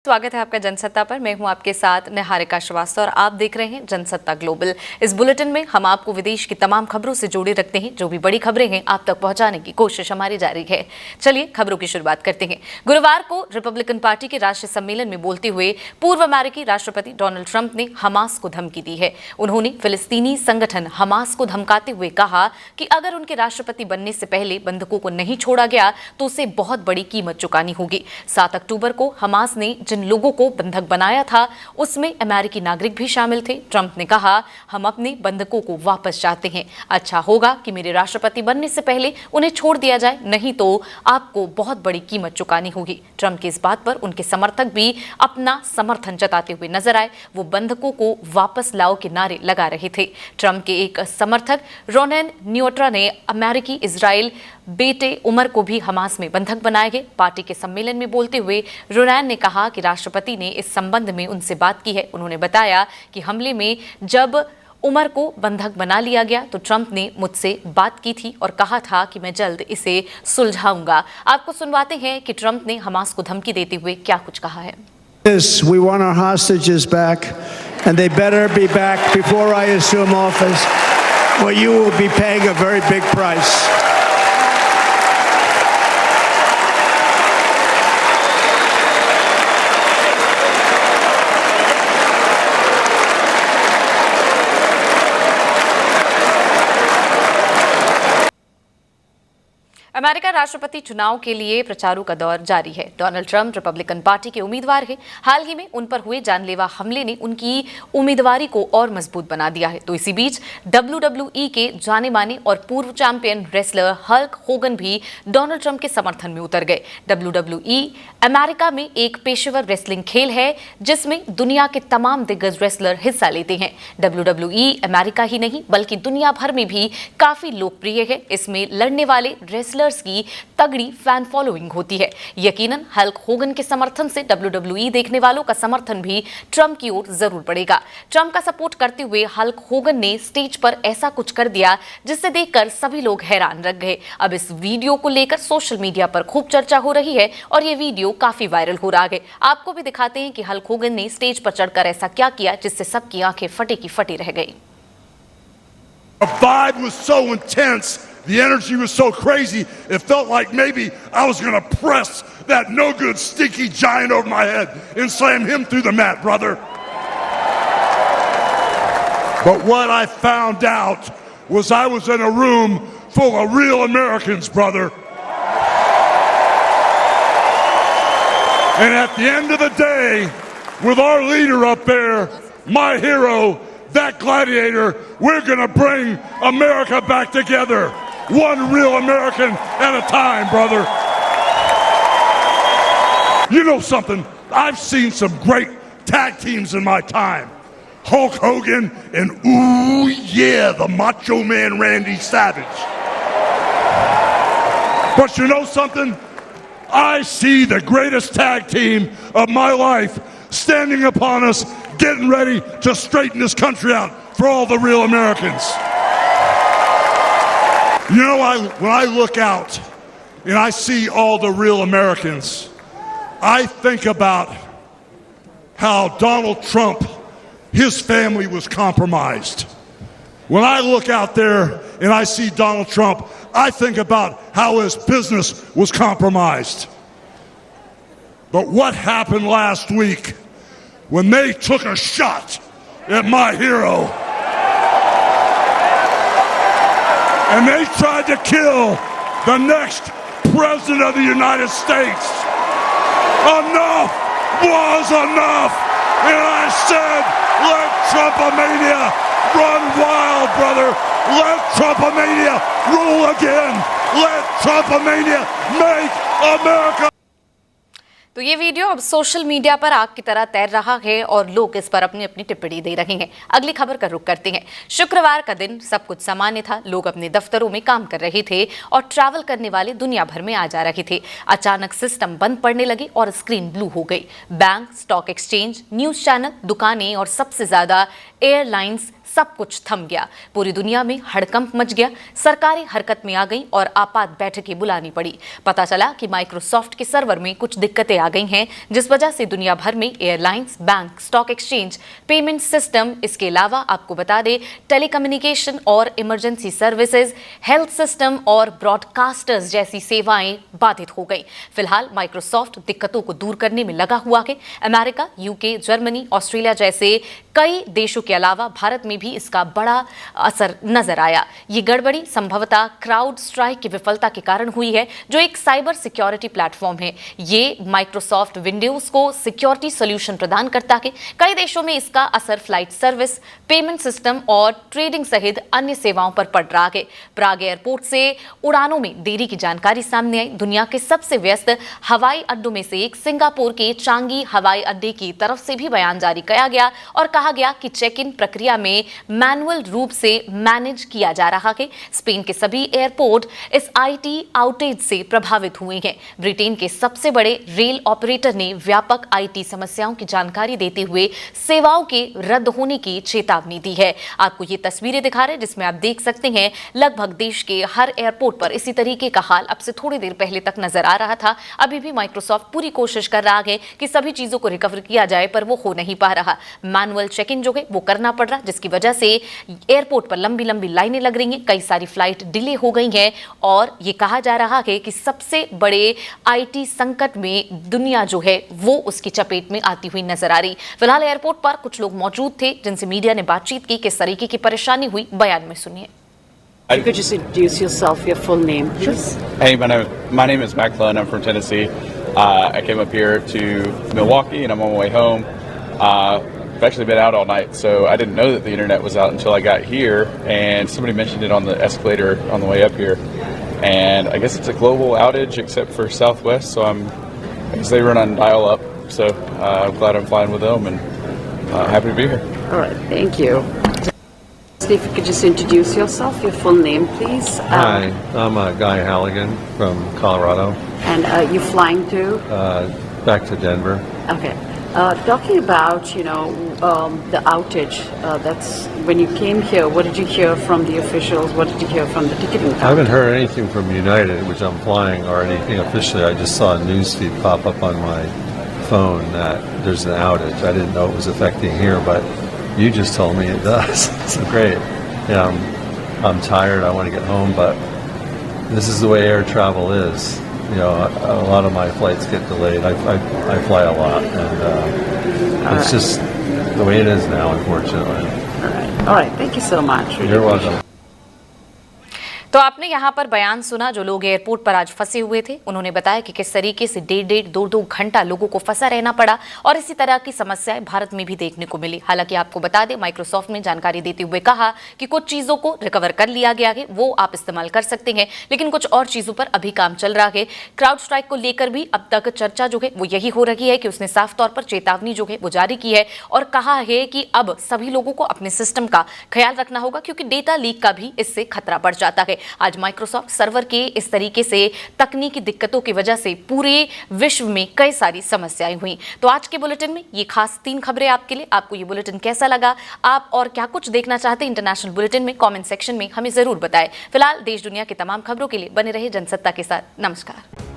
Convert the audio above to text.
स्वागत है आपका जनसत्ता पर। मैं हूं आपके साथ निहारिका श्रीवास्तव और आप देख रहे हैं जनसत्ता ग्लोबल। इस बुलेटिन में हम आपको विदेश की तमाम खबरों से जोड़े रखते हैं। जो भी बड़ी खबरें हैं आप तक पहुंचाने की कोशिश हमारी जारी है। चलिए खबरों की शुरुआत करते हैं। गुरुवार को रिपब्लिकन पार्टी के राष्ट्रीय सम्मेलन में बोलते हुए पूर्व अमेरिकी राष्ट्रपति डोनाल्ड ट्रंप ने हमास को धमकी दी है। उन्होंने फिलिस्तीनी संगठन हमास को धमकाते हुए कहा कि अगर उनके राष्ट्रपति बनने से पहले बंधकों को नहीं छोड़ा गया तो उसे बहुत बड़ी कीमत चुकानी होगी। 7 अक्टूबर को हमास ने जिन लोगों को बंधक बनाया था उसमें अमेरिकी नागरिक भी शामिल थे। ट्रंप ने कहा, हम अपने बंधकों को वापस चाहते हैं। अच्छा होगा कि मेरे राष्ट्रपति बनने से पहले उन्हें छोड़ दिया जाए, नहीं तो आपको बहुत बड़ी कीमत चुकानी होगी। ट्रंप की इस बात पर उनके समर्थक भी अपना समर्थन जताते हुए नजर आए। वो बंधकों को वापस लाओ के नारे लगा रहे थे। ट्रंप के एक समर्थक रोनेन न्यूट्रा ने अमेरिकी इजराइल बेटे उमर को भी हमास में बंधक बनाए गए। पार्टी के सम्मेलन में बोलते हुए रोनेन ने कहा कि राष्ट्रपति ने इस संबंध में उनसे बात की है। उन्होंने बताया कि हमले में जब उमर को बंधक बना लिया गया तो ट्रंप ने मुझसे बात की थी और कहा था कि मैं जल्द इसे सुलझाऊंगा। आपको सुनवाते हैं कि ट्रंप ने हमास को धमकी देते हुए क्या कुछ कहा है। We want our hostages back, and they better be back before I assume office, or you will be paying a very big price. America राष्ट्रपति चुनाव के लिए प्रचारों का दौर जारी है। डोनाल्ड ट्रंप रिपब्लिकन पार्टी के उम्मीदवार हैं। हाल ही में उन पर हुए जानलेवा हमले ने उनकी उम्मीदवारी को और मजबूत बना दिया है। तो इसी बीच WWE के जाने माने और पूर्व चैंपियन रेसलर हल्क होगन भी डोनाल्ड ट्रंप के समर्थन में उतर गए। WWE अमेरिका में एक पेशेवर रेसलिंग खेल है जिसमें दुनिया के तमाम दिग्गज रेसलर हिस्सा लेते हैं। WWE अमेरिका ही नहीं बल्कि दुनिया भर में भी काफी लोकप्रिय है। इसमें लड़ने वाले रेसलर की तगड़ी फैन फॉलोइंग होती है। यकीनन हल्क होगन के समर्थन से WWE देखने वालों का समर्थन भी ट्रंप की ओर जरूर पड़ेगा। ट्रंप का सपोर्ट करते हुए हल्क होगन ने स्टेज पर ऐसा कुछ कर दिया जिसे देखकर सभी लोग हैरान रह गए। अब इस वीडियो को लेकर सोशल मीडिया पर खूब चर्चा हो रही है और ये वीडियो काफी वायरल हो रहा है। आपको भी दिखाते हैं कि हल्क होगन ने स्टेज पर चढ़कर ऐसा क्या किया जिससे सबकी आंखें फटी की फटी रह गई। The vibe was so intense. The energy was so crazy, it felt like maybe I was going to press that no-good, stinky giant over my head and slam him through the mat, brother. But what I found out was I was in a room full of real Americans, brother. And at the end of the day, with our leader up there, my hero, that gladiator, we're going to bring America back together. One real American at a time, brother. You know something? I've seen some great tag teams in my time. Hulk Hogan and, ooh yeah, the Macho Man Randy Savage. But you know something? I see the greatest tag team of my life standing upon us, getting ready to straighten this country out for all the real Americans. You know, when I look out and I see all the real Americans, I think about how Donald Trump, his family was compromised. When I look out there and I see Donald Trump, I think about how his business was compromised. But what happened last week when they took a shot at my hero? And they tried to kill the next president of the United States. Enough was enough. And I said, let Trumpomania run wild, brother. Let Trumpomania rule again. Let Trumpomania make America. तो ये video अब social media पर आग की तरह तैर रहा है और लोग इस पर अपनी अपनी टिप्पणी दे रहे हैं। अगली खबर का रुख करते हैं। शुक्रवार का दिन सब कुछ सामान्य था। लोग अपने दफ्तरों में काम कर रहे थे और ट्रैवल करने वाले दुनिया भर में आ जा रहे थे। अचानक सिस्टम बंद पड़ने लगे और स्क्रीन ब्लू हो गई। Bank, stock exchange, news channel, दुकानें और सबसे ज्यादा एयरलाइंस सब कुछ थम गया। पूरी दुनिया में हड़कंप मच गया, सरकारें हरकत में आ गईं और आपात बैठकें बुलानी पड़ी। पता चला कि माइक्रोसॉफ्ट के सर्वर में कुछ दिक्कतें आ गई हैं, जिस वजह से दुनिया भर में airlines, bank, stock exchange, payment system, इसके अलावा आपको बता दें टेलीकम्युनिकेशन और इमरजेंसी सर्विसेज, हेल्थ सिस्टम और ब्रॉडकास्टर्स जैसी सेवाएं बाधित हो गई। फिलहाल माइक्रोसॉफ्ट दिक्कतों को दूर करने में लगा हुआ है। अमेरिका, यूके, जर्मनी, ऑस्ट्रेलिया जैसे कई देशों के अलावा भारत में भी इसका बड़ा असर नजर आया। ये गड़बड़ी संभवतः क्राउड स्ट्राइक की विफलता के कारण हुई है, जो एक साइबर सिक्योरिटी प्लेटफॉर्म है। ये माइक्रोसॉफ्ट विंडोज को सिक्योरिटी सॉल्यूशन प्रदान करता है। कई देशों में इसका असर फ्लाइट सर्विस, पेमेंट सिस्टम और ट्रेडिंग सहित अन्य सेवाओं पर पड़ रहा है। प्राग एयरपोर्ट से उड़ानों में देरी की जानकारी सामने आई। दुनिया के सबसे व्यस्त हवाई अड्डों में से एक सिंगापुर के चांगी हवाई अड्डे की तरफ से भी बयान जारी किया गया और कहा गया कि चेक इन प्रक्रिया में मैनुअल रूप से मैनेज किया जा रहा है। स्पेन के सभी एयरपोर्ट इस आईटी आउटेज से प्रभावित हुए हैं। ब्रिटेन के सबसे बड़े रेल ऑपरेटर ने व्यापक आईटी समस्याओं की जानकारी देते हुए सेवाओं के रद्द होने की चेतावनी दी है। आपको ये तस्वीरें दिखा रहे हैं जिसमें आप देख सकते हैं लगभग देश के हर एयरपोर्ट पर इसी तरीके का हाल अब से थोड़ी देर पहले तक नजर आ रहा था। अभी भी माइक्रोसॉफ्ट पूरी कोशिश कर रहा है कि सभी चीजों को रिकवर किया जाए, पर वो हो नहीं पा रहा। मैनुअल चेक इन जो है वो करना पड़ रहा, जिसकी वजह से एयरपोर्ट पर लंबी लंबी लाइनें लग रही हैं, कई सारी फ्लाइट डिले हो गई हैं और ये कहा जा रहा है कि सबसे बड़े आईटी संकट में दुनिया जो है वो उसकी चपेट में आती हुई नजर आ रही। फिलहाल एयरपोर्ट पर कुछ लोग मौजूद थे जिनसे मीडिया ने बातचीत की, किस तरीके की परेशानी हुई, बयान में सुनिए। You could just introduce yourself, your full name, please. Hey, my name is Mac Glenn. I'm from Tennessee. I came up here to Milwaukee, and I'm on my way home. I've actually been out all night, so I didn't know that the internet was out until I got here, and somebody mentioned it on the escalator on the way up here. And I guess it's a global outage except for Southwest, so I guess they run on dial-up, so I'm glad I'm flying with them, and happy to be here. All right, thank you. If you could just introduce yourself, your full name, please. Hi, I'm Guy Halligan from Colorado, And you're flying to? back to Denver. Okay. Talking about, the outage, that's when you came here, what did you hear from the officials? What did you hear from the ticketing company? I haven't heard anything from United, which I'm flying, or anything officially. I just saw a news feed pop up on my phone that there's an outage. I didn't know it was affecting here, but you just told me it does. So great. Yeah, I'm tired. I want to get home, but this is the way air travel is. A lot of my flights get delayed. I fly a lot, and it's just the way it is now, unfortunately. All right. Thank you so much. Really You're appreciate welcome. तो आपने यहाँ पर बयान सुना जो लोग airport पर आज फंसे हुए थे। उन्होंने बताया कि किस तरीके से डेढ़ 2 घंटा लोगों को फंसा रहना पड़ा और इसी तरह की समस्याएं भारत में भी देखने को मिली। हालांकि आपको बता दें, माइक्रोसॉफ्ट ने जानकारी देते हुए कहा कि कुछ चीज़ों को रिकवर कर लिया गया है, वो आप इस्तेमाल कर सकते हैं, लेकिन कुछ और चीज़ों पर अभी काम चल रहा है। क्राउड स्ट्राइक को लेकर भी अब तक चर्चा जो है वो यही हो रही है कि उसने साफ तौर पर चेतावनी जो है वो जारी की है और कहा है कि अब सभी लोगों को अपने सिस्टम का ख्याल रखना होगा, क्योंकि डेटा लीक का भी इससे खतरा बढ़ जाता है। आज माइक्रोसॉफ्ट सर्वर के इस तरीके से तकनीकी दिक्कतों की वजह से पूरे विश्व में कई सारी समस्याएं हुई। तो आज के बुलेटिन में ये खास 3 खबरें आपके लिए। आपको ये बुलेटिन कैसा लगा, आप और क्या कुछ देखना चाहते हैं इंटरनेशनल बुलेटिन में, कमेंट सेक्शन में हमें जरूर बताएं। फिलहाल देश दुनिया की तमाम खबरों के लिए बने रहे जनसत्ता के साथ। नमस्कार।